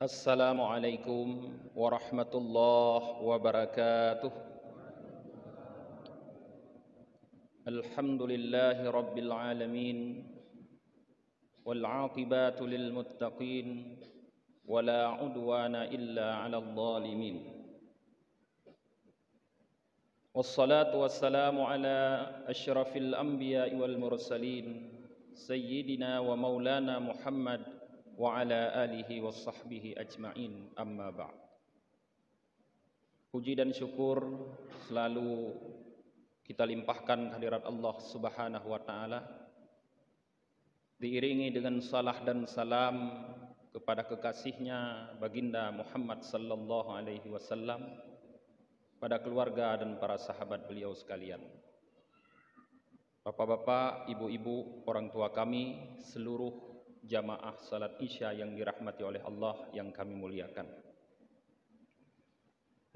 Assalamualaikum warahmatullahi wabarakatuh. Alhamdulillahi rabbil alamin, wal aqibatu lil muttaqin, wala udwana illa 'alal zalimin. Wassalatu wassalamu ala asyrafil anbiya'i wal mursalin, sayyidina wa maulana Muhammad wa ala alihi wa sahbihi ajma'in, amma ba'd. Puji dan syukur selalu kita limpahkan kehadirat Allah Subhanahu wa ta'ala, diiringi dengan salah dan salam kepada kekasihnya baginda Muhammad sallallahu alaihi wasallam, pada keluarga dan para sahabat beliau sekalian. Bapak-bapak, ibu-ibu, orang tua kami, seluruh jamaah salat Isya yang dirahmati oleh Allah yang kami muliakan.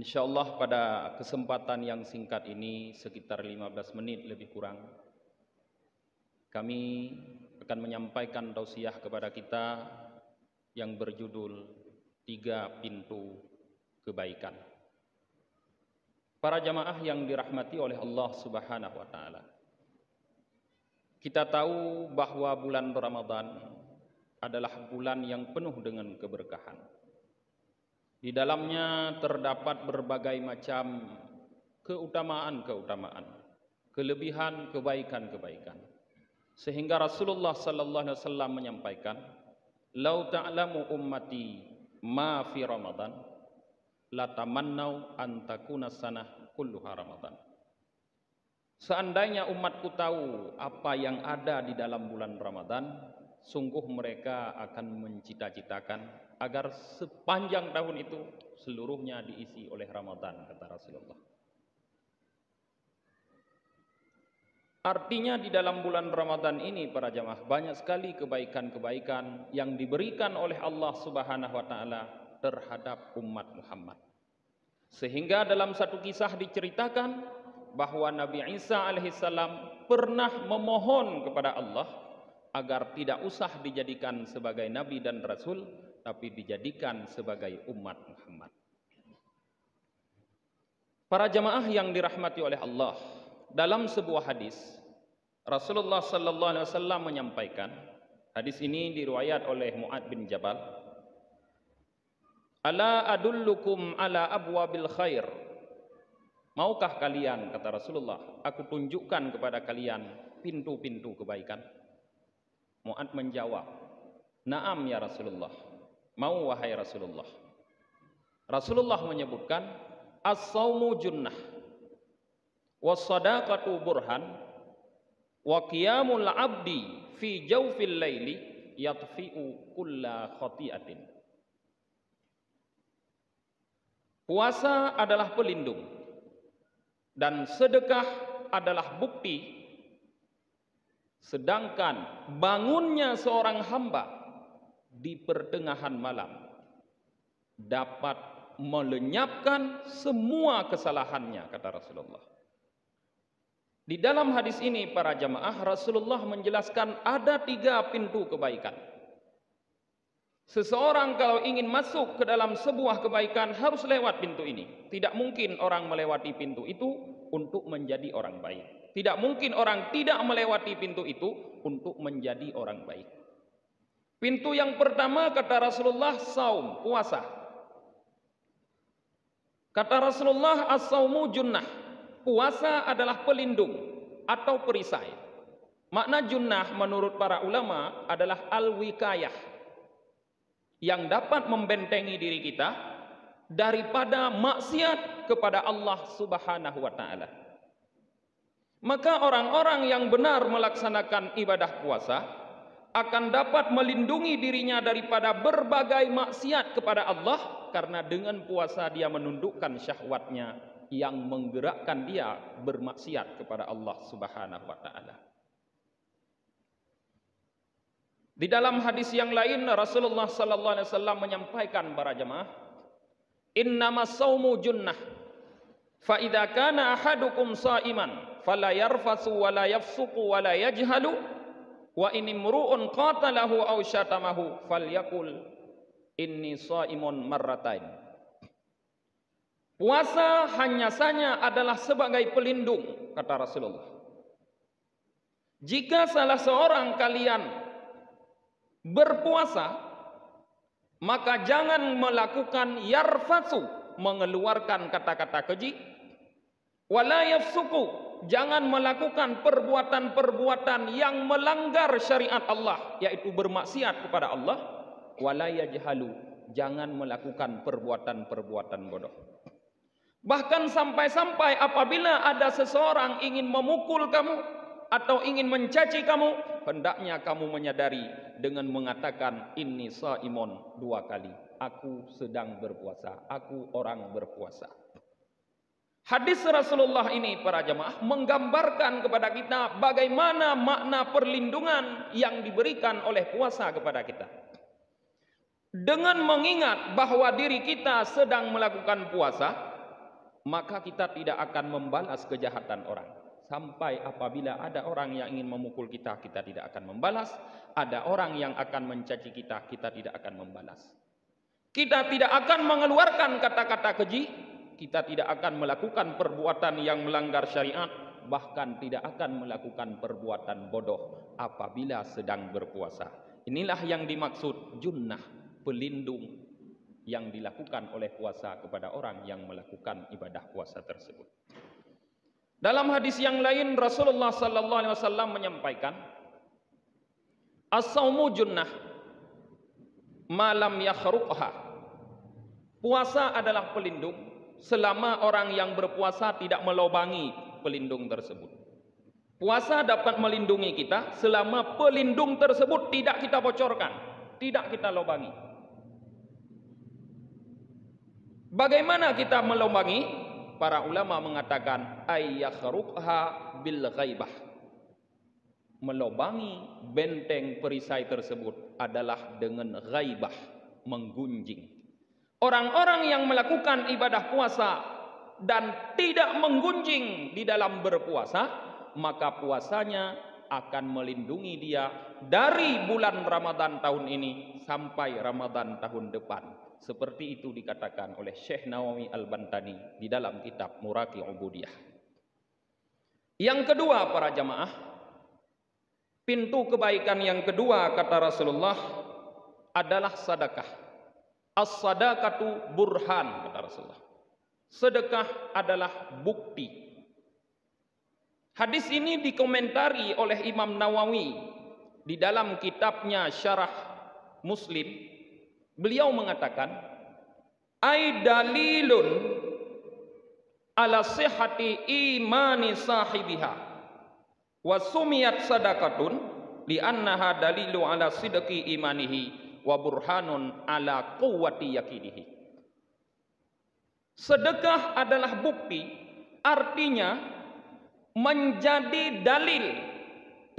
InsyaAllah pada kesempatan yang singkat ini, sekitar 15 menit lebih kurang, kami akan menyampaikan tausiah kepada kita yang berjudul 3 Pintu Kebaikan. Para jamaah yang dirahmati oleh Allah Subhanahu wa ta'ala, kita tahu bahwa bulan Ramadan adalah bulan yang penuh dengan keberkahan. Di dalamnya terdapat berbagai macam keutamaan-keutamaan, kelebihan, kebaikan-kebaikan. Sehingga Rasulullah sallallahu alaihi wasallam menyampaikan, "Lau ta'lamu ummati ma fi Ramadan, la tamannau an takuna sanah kulluha Ramadan." Seandainya umatku tahu apa yang ada di dalam bulan Ramadan, sungguh mereka akan mencita-citakan agar sepanjang tahun itu seluruhnya diisi oleh Ramadan, kata Rasulullah. Artinya di dalam bulan Ramadan ini para jamaah, banyak sekali kebaikan-kebaikan yang diberikan oleh Allah Subhanahu wa ta'ala terhadap umat Muhammad. Sehingga dalam satu kisah diceritakan bahwa Nabi Isa alaihissalam pernah memohon kepada Allah agar tidak usah dijadikan sebagai nabi dan rasul, tapi dijadikan sebagai umat Muhammad. Para jamaah yang dirahmati oleh Allah, dalam sebuah hadis Rasulullah sallallahu alaihi wasallam menyampaikan, hadis ini diriwayat oleh Mu'adz bin Jabal, "Ala adullukum ala abwabil khair." Maukah kalian, kata Rasulullah, aku tunjukkan kepada kalian pintu-pintu kebaikan? Mu'adz menjawab, "Na'am ya Rasulullah." Mau wahai Rasulullah. Rasulullah menyebutkan, "As-saumu junnah, was-sadaqatu burhan, wa qiyamul 'abdi fi jawfil laili yatfi'u kulla khati'atin." Puasa adalah pelindung dan sedekah adalah bukti. Sedangkan bangunnya seorang hamba di pertengahan malam dapat melenyapkan semua kesalahannya, kata Rasulullah. Di dalam hadis ini para jamaah, Rasulullah menjelaskan ada 3 pintu kebaikan. Seseorang kalau ingin masuk ke dalam sebuah kebaikan harus lewat pintu ini. Tidak mungkin orang melewati pintu itu untuk menjadi orang baik. Tidak mungkin orang tidak melewati pintu itu untuk menjadi orang baik. Pintu yang pertama, kata Rasulullah, saum, puasa. Kata Rasulullah, as-saumu junnah, puasa adalah pelindung atau perisai. Makna junnah menurut para ulama adalah al-wikayah, yang dapat membentengi diri kita daripada maksiat kepada Allah Subhanahu wa ta'ala. Maka orang-orang yang benar melaksanakan ibadah puasa akan dapat melindungi dirinya daripada berbagai maksiat kepada Allah, karena dengan puasa dia menundukkan syahwatnya yang menggerakkan dia bermaksiat kepada Allah Subhanahu wa ta'ala. Di dalam hadis yang lain Rasulullah sallallahu alaihi wasallam menyampaikan para jemaah, "Innamas saumu junnah, fa idza kana ahadukum shaiman fala yarfasu wala yafsuqu wala yajhalu wa in imru'un qatalahu aw syatamahu falyaqul inni shaimun marratain. Puasa hanya saja adalah sebagai pelindung, kata Rasulullah. Jika salah seorang kalian berpuasa, maka jangan melakukan yarfatsu, mengeluarkan kata-kata keji, wala yafsuku, jangan melakukan perbuatan-perbuatan yang melanggar syariat Allah, yaitu bermaksiat kepada Allah, wala yajhalu, jangan melakukan perbuatan-perbuatan bodoh. Bahkan sampai-sampai apabila ada seseorang ingin memukul kamu atau ingin mencaci kamu, hendaknya kamu menyadari dengan mengatakan inni shaimun 2 kali. Aku sedang berpuasa, aku orang berpuasa. Hadis Rasulullah ini para jamaah menggambarkan kepada kita bagaimana makna perlindungan yang diberikan oleh puasa kepada kita. Dengan mengingat bahwa diri kita sedang melakukan puasa, maka kita tidak akan membalas kejahatan orang. Sampai apabila ada orang yang ingin memukul kita, kita tidak akan membalas. Ada orang yang akan mencaci kita, kita tidak akan membalas. Kita tidak akan mengeluarkan kata-kata keji, kita tidak akan melakukan perbuatan yang melanggar syariat, bahkan tidak akan melakukan perbuatan bodoh apabila sedang berpuasa. Inilah yang dimaksud junnah, pelindung yang dilakukan oleh puasa kepada orang yang melakukan ibadah puasa tersebut. Dalam hadis yang lain Rasulullah sallallahu alaihi wasallam menyampaikan, as-saumu junnah ma lam yakhruqha. Puasa adalah pelindung selama orang yang berpuasa tidak melobangi pelindung tersebut. Puasa dapat melindungi kita selama pelindung tersebut tidak kita bocorkan, tidak kita lobangi. Bagaimana kita melobangi? Para ulama mengatakan ayyakhruqha bil ghaibah. Melobangi benteng perisai tersebut adalah dengan ghaibah, menggunjing. Orang-orang yang melakukan ibadah puasa dan tidak menggunjing di dalam berpuasa, maka puasanya akan melindungi dia dari bulan Ramadan tahun ini sampai Ramadan tahun depan. Seperti itu dikatakan oleh Syekh Nawawi Al-Bantani di dalam kitab Muraqi Ubudiyah. Yang kedua para jamaah, pintu kebaikan yang kedua kata Rasulullah adalah sedekah. As-sadaqatu burhan, kata Rasulullah. Sedekah adalah bukti. Hadis ini dikomentari oleh Imam Nawawi di dalam kitabnya Syarah Muslim. Beliau mengatakan, ai dalilun ala sihhati imani sahibiha wa sumiyat sadaqatun li'annaha dalilu ala sidqi imanihi wa burhanun ala quwwati yakinihi. Sedekah adalah bukti, artinya menjadi dalil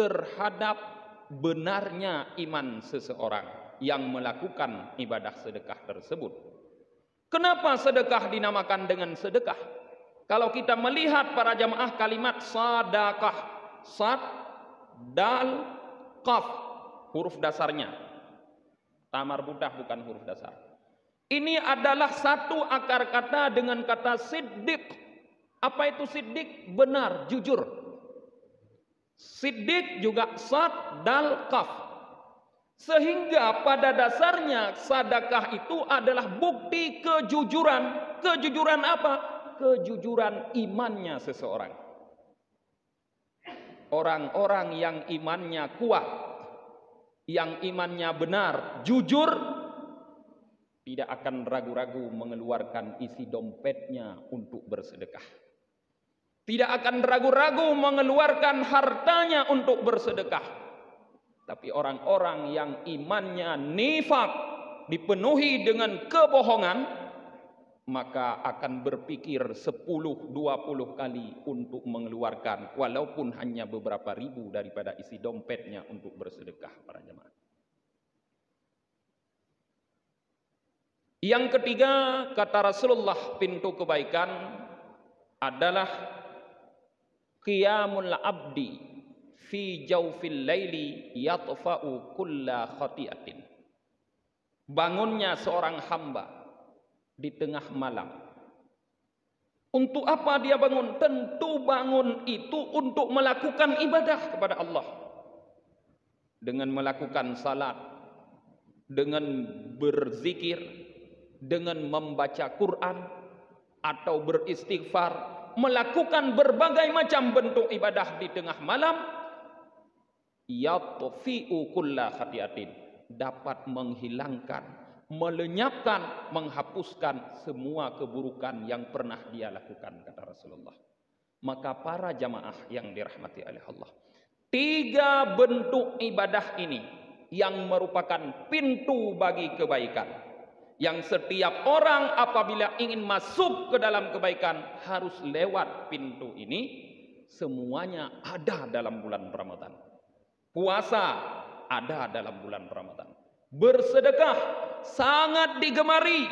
terhadap benarnya iman seseorang yang melakukan ibadah sedekah tersebut. Kenapa sedekah dinamakan dengan sedekah? Kalau kita melihat para jamaah kalimat sadaqah, sad, dal, qaf, huruf dasarnya. Tamar budah bukan huruf dasar. Ini adalah satu akar kata dengan kata siddiq. Apa itu siddiq? Benar, jujur. Siddiq juga sad, dal, qaf. Sehingga pada dasarnya sedekah itu adalah bukti kejujuran. Kejujuran apa? Kejujuran imannya seseorang. Orang-orang yang imannya kuat, yang imannya benar, jujur, tidak akan ragu-ragu mengeluarkan isi dompetnya untuk bersedekah. Tidak akan ragu-ragu mengeluarkan hartanya untuk bersedekah. Tapi orang-orang yang imannya nifaq, dipenuhi dengan kebohongan, maka akan berpikir 10-20 kali untuk mengeluarkan walaupun hanya beberapa ribu daripada isi dompetnya untuk bersedekah para jemaah. Yang ketiga, kata Rasulullah, pintu kebaikan adalah qiyamul abdi fi jawfil laili yatfa'u kulla khati'atin. bangunnya seorang hamba di tengah malam. Untuk apa dia bangun? Tentu bangun itu untuk melakukan ibadah kepada Allah. Dengan melakukan salat, dengan berzikir, dengan membaca Quran, atau beristighfar, melakukan berbagai macam bentuk ibadah di tengah malam, yatfi'u kulla khati'atin, dapat menghilangkan, melenyapkan, menghapuskan semua keburukan yang pernah dia lakukan, kata Rasulullah. Maka para jamaah yang dirahmati oleh Allah, 3 bentuk ibadah ini yang merupakan pintu bagi kebaikan, yang setiap orang apabila ingin masuk ke dalam kebaikan harus lewat pintu ini. Semuanya ada dalam bulan Ramadan. Puasa ada dalam bulan Ramadan. Bersedekah sangat digemari,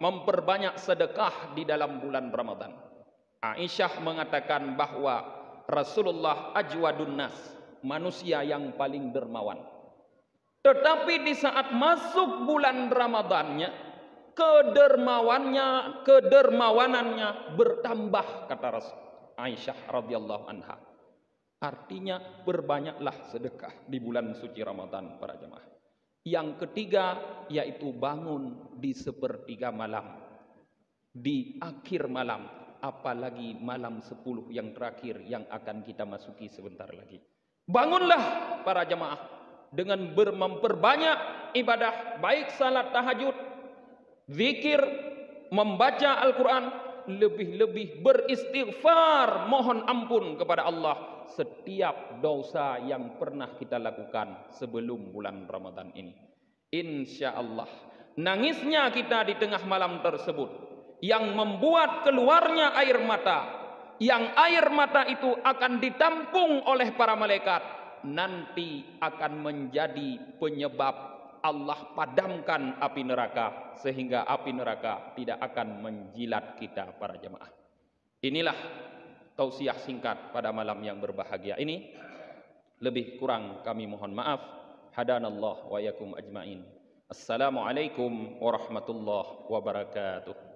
memperbanyak sedekah di dalam bulan Ramadan. Aisyah mengatakan bahwa Rasulullah ajwadun nas, manusia yang paling dermawan. Tetapi di saat masuk bulan Ramadannya, kedermawanannya bertambah, kata Rasul Aisyah radhiyallahu anha. Artinya berbanyaklah sedekah di bulan suci Ramadan, para jemaah. Yang ketiga yaitu bangun di sepertiga malam, di akhir malam, apalagi malam 10 yang terakhir yang akan kita masuki sebentar lagi. Bangunlah para jemaah dengan memperbanyak ibadah, baik salat tahajud, zikir, membaca Al-Quran, lebih-lebih beristighfar, mohon ampun kepada Allah setiap dosa yang pernah kita lakukan sebelum bulan Ramadan ini. Insya Allah nangisnya kita di tengah malam tersebut yang membuat keluarnya air mata, yang air mata itu akan ditampung oleh para malaikat, nanti akan menjadi penyebab Allah padamkan api neraka, sehingga api neraka tidak akan menjilat kita, para jemaah. Inilah tausiah singkat pada malam yang berbahagia ini. Lebih kurang kami mohon maaf. Hadanallah wa yakum ajmain. Assalamualaikum warahmatullahi wabarakatuh.